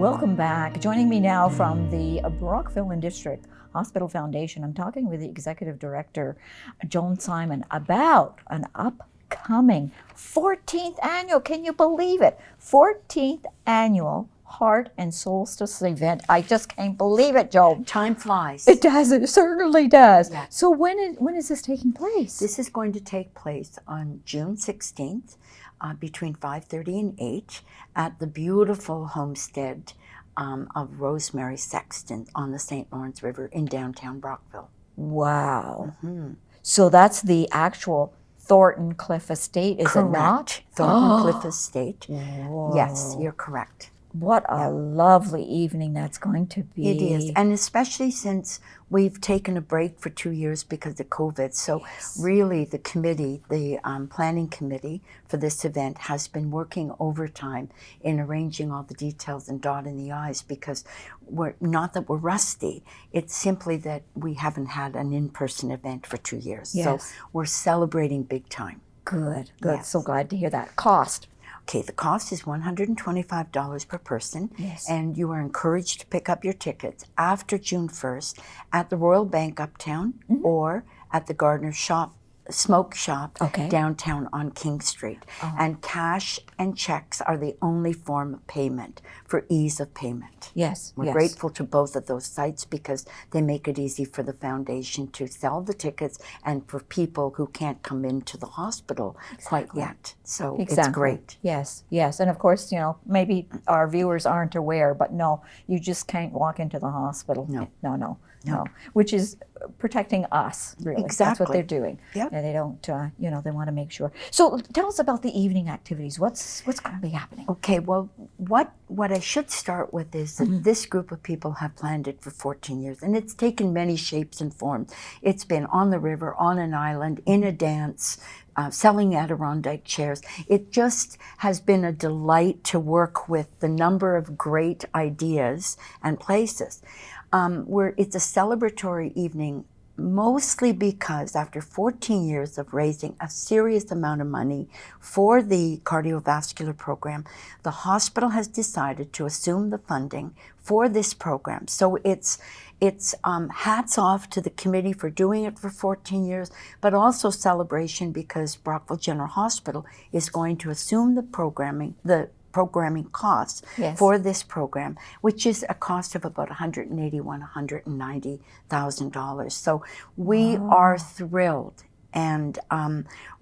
Welcome back. Joining me now from the Brockville and District Hospital Foundation, I'm talking with the Executive Director, Joan Simon, about an upcoming 14th annual, can you believe it? 14th annual Heart and Solstice event. I just can't believe it, Joan. Time flies. It does, it certainly does. Yeah. So when is this taking place? This is going to take place on June 16th between 5:30 and 8 at the beautiful homestead of Rosemary Sexton on the St. Lawrence River in downtown Brockville. Wow. Mm-hmm. So that's the actual Thornton Cliff Estate, is Correct. it not? Thornton Cliff Estate. Whoa. Yes, you're correct. What a lovely evening that's going to be. It is, and especially since we've taken a break for 2 years because of COVID. So really the committee, the planning committee for this event has been working overtime in arranging all the details and dotting the I's, because we're not that we're rusty. It's simply that we haven't had an in-person event for 2 years. Yes. So we're celebrating big time. Good. Yes. So glad to hear that. Cost. Okay, the cost is $125 per person, and you are encouraged to pick up your tickets after June 1st at the Royal Bank Uptown or at the Gardner Smoke Shop downtown on King Street. And cash and checks are the only form of payment for ease of payment. Yes. We're grateful to both of those sites because they make it easy for the foundation to sell the tickets and for people who can't come into the hospital quite yet. So it's great. Yes, yes. And of course, you know, maybe our viewers aren't aware, but no, you just can't walk into the hospital. No. Which is protecting us, really. Exactly. That's what they're doing. Yep. And they don't, you know, they want to make sure. So tell us about the evening activities. What's going to be happening? Okay, well, what I should start with is that this group of people have planned it for 14 years, and it's taken many shapes and forms. It's been on the river, on an island, in a dance, selling Adirondack chairs. It just has been a delight to work with the number of great ideas and places. Where it's a celebratory evening, mostly because after 14 years of raising a serious amount of money for the cardiovascular program, the hospital has decided to assume the funding for this program. So it's hats off to the committee for doing it for 14 years, but also celebration because Brockville General Hospital is going to assume the programming costs for this program, which is a cost of about $190,000. So we are thrilled. And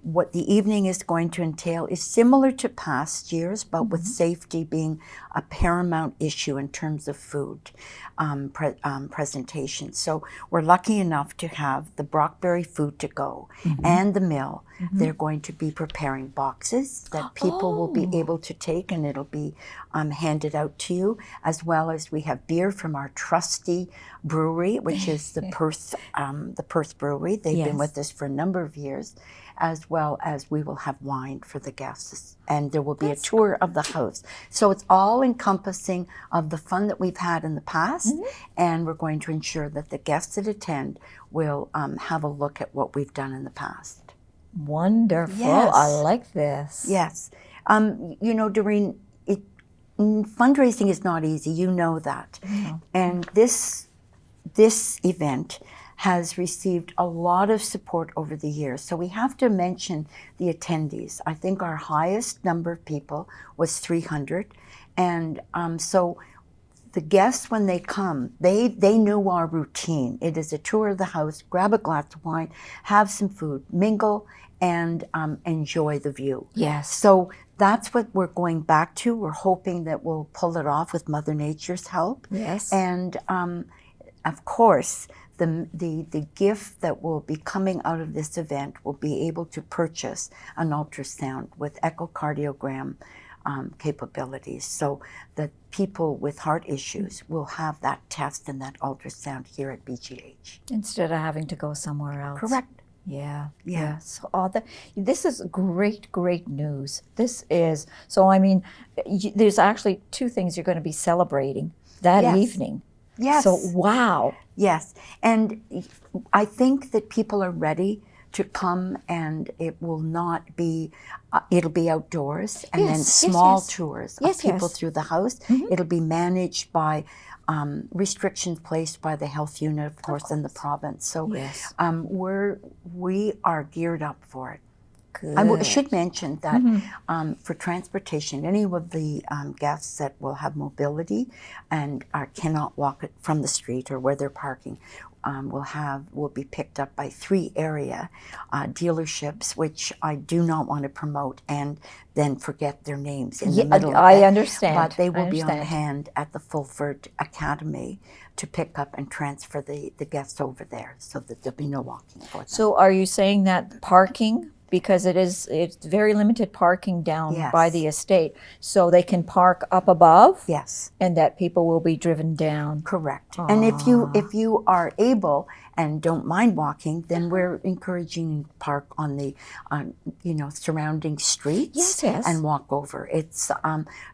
what the evening is going to entail is similar to past years, but with safety being a paramount issue in terms of food presentation. So we're lucky enough to have the Brockberry Food to Go and the mill. They're going to be preparing boxes that people will be able to take, and it'll be handed out to you, as well as we have beer from our trusty brewery, which is the Perth Brewery. They've been with us for a number of years, as well as we will have wine for the guests, and there will be a tour of the house. So it's all encompassing of the fun that we've had in the past, and we're going to ensure that the guests that attend will have a look at what we've done in the past. Wonderful. Yes. I like this. Yes. You know, Doreen, fundraising is not easy. You know that. And this event has received a lot of support over the years. So we have to mention the attendees. I think our highest number of people was 300. And so the guests, when they come, they know our routine. It is a tour of the house, grab a glass of wine, have some food, mingle, and enjoy the view. Yes. So that's what we're going back to. We're hoping that we'll pull it off with Mother Nature's help. Yes. And of course, the gift that will be coming out of this event will be able to purchase an ultrasound with echocardiogram capabilities, so that people with heart issues will have that test and that ultrasound here at BGH. Instead of having to go somewhere else. Correct. Yeah. So this is great news. This is, so I mean, there's actually two things you're going to be celebrating that evening. Yes. So, wow. Yes. And I think that people are ready to come, and it will not be, it'll be outdoors, and then Yes, small yes. tours of Yes, people yes. through the house. It'll be managed by restrictions placed by the health unit, of course, and the province. So Yes. we are geared up for it. Good. I should mention that for transportation, any of the guests that will have mobility and cannot walk it from the street or where they're parking will be picked up by 3 area dealerships, which I do not want to promote and then forget their names in the middle of I it. understand. But they will be on understand. hand at the Fulford Academy to pick up and transfer the guests over there, so that there'll be no walking for them. So are you saying that parking, because it's very limited parking down Yes. by the estate, so they can park up above? Yes. And that people will be driven down? Correct. And if you are able and don't mind walking, then we're encouraging you to park on the surrounding streets. Yes, yes. And walk over. It's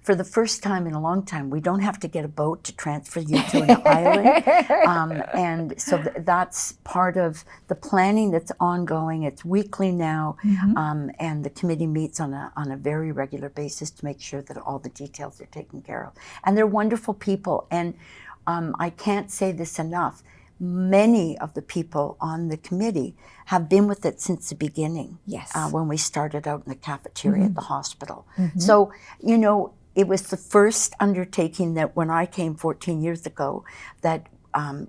for the first time in a long time, we don't have to get a boat to transfer you to an island, and so that's part of the planning that's ongoing. It's weekly now, and the committee meets on a very regular basis to make sure that all the details are taken care of. And they're wonderful people, and I can't say this enough. Many of the people on the committee have been with it since the beginning. Yes. When we started out in the cafeteria at the hospital. So, it was the first undertaking that when I came 14 years ago that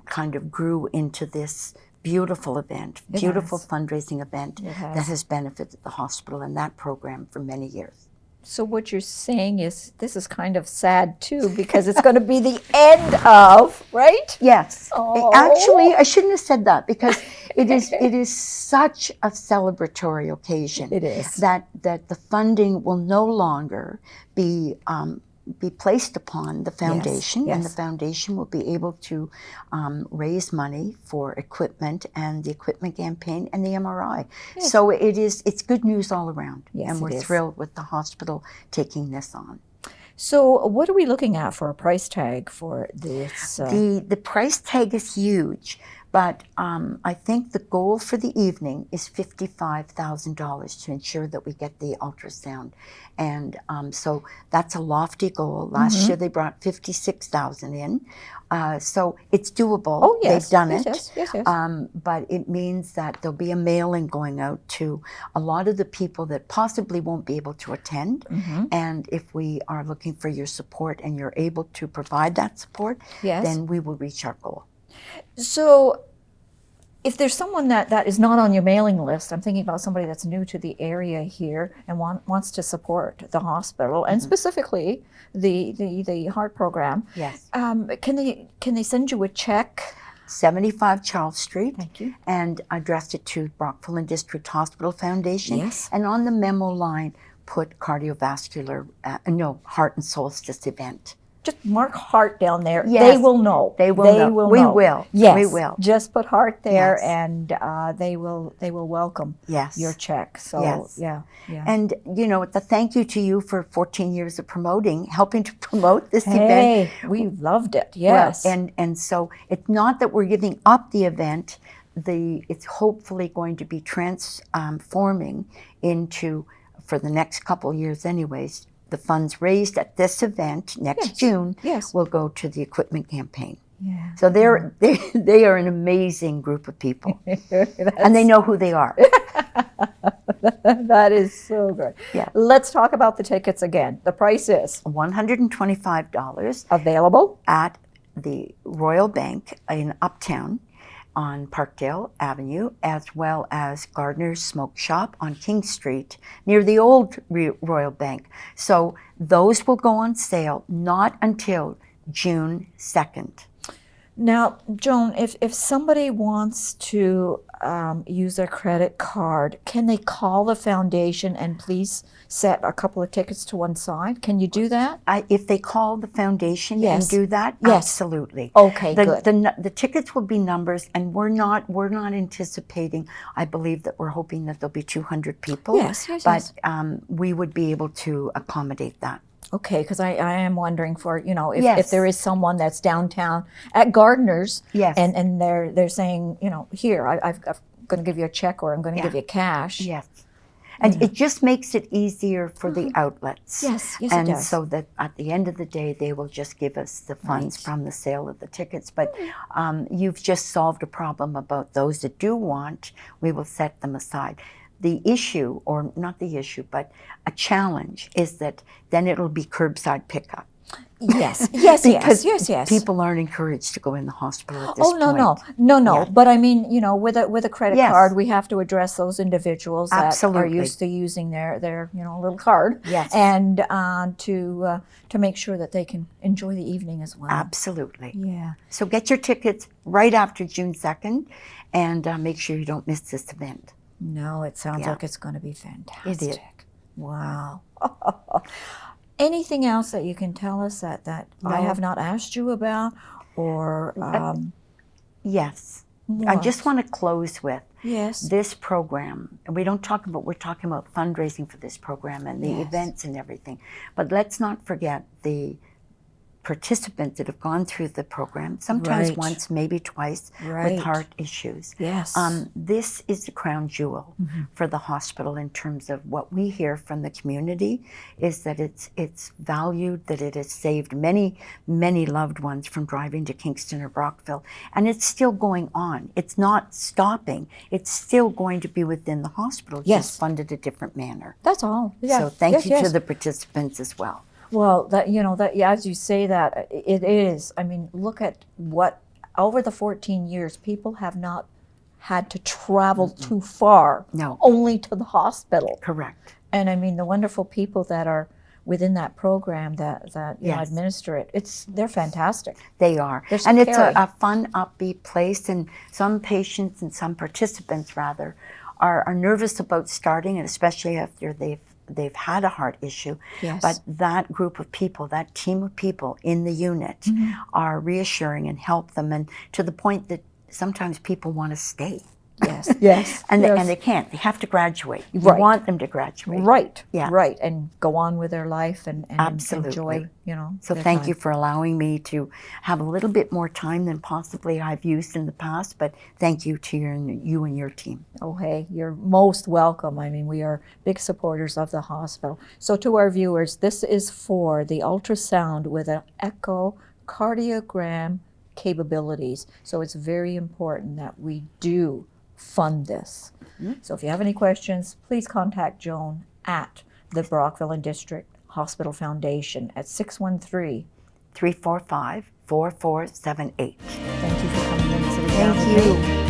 kind of grew into this beautiful event, beautiful fundraising event that has benefited the hospital and that program for many years. So what you're saying is this is kind of sad too, because it's going to be the end of, right? Yes. Oh. Actually, I shouldn't have said that, because it is such a celebratory occasion. It is. That the funding will no longer be placed upon the foundation, and the foundation will be able to raise money for equipment and the equipment campaign and the MRI. Yes. So it's good news all around, Yes, and we're it is. thrilled with the hospital taking this on. So what are we looking at for a price tag for this? The price tag is huge, but I think the goal for the evening is $55,000 to ensure that we get the ultrasound, and so that's a lofty goal. Last year they brought $56,000 in, so it's doable. Oh yes, they've done yes, it. yes. But it means that there'll be a mailing going out to a lot of the people that possibly won't be able to attend, and if we are looking for your support and you're able to provide that support, then we will reach our goal. So if there's someone that is not on your mailing list, I'm thinking about somebody that's new to the area here and wants to support the hospital and specifically the heart program. Yes. Can they send you a check? 75 Charles Street. Thank you. And address it to Brockville and District Hospital Foundation. Yes. And on the memo line, put cardiovascular, Heart and Solstice event. Just mark heart down there. Yes. They will know. They will know. We will. Yes. We will. Just put heart there, Yes. and they will welcome Yes. your check. So Yes. yeah. And it's a thank you to you for 14 years of helping to promote this event. Hey, we loved it. Yes. Well, and so it's not that we're giving up the event. It's hopefully going to be transforming into, for the next couple of years anyways, the funds raised at this event next June will go to the equipment campaign. Yeah. So they are an amazing group of people, and they know who they are. That is so good. Yeah. Let's talk about the tickets again. The price is $125 available at the Royal Bank in Uptown on Parkdale Avenue, as well as Gardner's Smoke Shop on King Street near the old Royal Bank. So those will go on sale not until June 2nd. Now, Joan, if somebody wants to use their credit card, can they call the foundation and please set a couple of tickets to one side? Can you do that? If they call the foundation and do that, absolutely. Okay, good. The tickets will be numbers, and we're not anticipating. I believe that we're hoping that there'll be 200 people. Yes. But we would be able to accommodate that. Okay, because I am wondering for, if there is someone that's downtown at Gardner's, and they're saying, here, I've going to give you a check or I'm going to give you cash. Yes. And it just makes it easier for the outlets. Yes, yes, and it does. so that at the end of the day, they will just give us the funds from the sale of the tickets. But you've just solved a problem about those that do want, we will set them aside. The issue, or not the issue, but a challenge is that then it'll be curbside pickup. Yes, yes, Because yes. people aren't encouraged to go in the hospital at this Oh, point. no. Yeah. But I mean, you know, with a credit card, we have to address those individuals that are used to using their little card. Yes. And to make sure that they can enjoy the evening as well. Absolutely. Yeah. So get your tickets right after June 2nd, and make sure you don't miss this event. No, it sounds like it's going to be fantastic. It is. Wow. Anything else that you can tell us that I have not asked you about, or yes. what? I just want to close with this program. And we're talking about fundraising for this program and the events and everything. But let's not forget the participants that have gone through the program, sometimes once, maybe twice, with heart issues. Yes. This is the crown jewel for the hospital in terms of what we hear from the community is that it's valued, that it has saved many, many loved ones from driving to Kingston or Brockville. And it's still going on. It's not stopping. It's still going to be within the hospital, just funded a different manner. That's all. Yeah. So thank you to the participants as well. Well, as you say that, it is. I mean, look at what, over the 14 years, people have not had to travel too far. No. Only to the hospital. Correct. And I mean, the wonderful people that are within that program that administer it, they're fantastic. They are. And it's a fun, upbeat place, and some patients and some participants, rather, are nervous about starting, and especially after they've had a heart issue, but that group of people, that team of people in the unit are reassuring and help them, and to the point that sometimes people want to stay. Yes, yes. And they can't. They have to graduate. You want them to graduate. Right, yeah. Right, and go on with their life and Absolutely. Enjoy, So thank you for allowing me to have a little bit more time than possibly I've used in the past, but thank you to you and your team. Oh, hey, you're most welcome. I mean, we are big supporters of the hospital. So to our viewers, this is for the ultrasound with an echocardiogram capabilities. So it's very important that we do fund this. So if you have any questions, please contact Joan at the Brockville and District Hospital Foundation at 613-345-4478. Thank you for coming in and sitting down with me.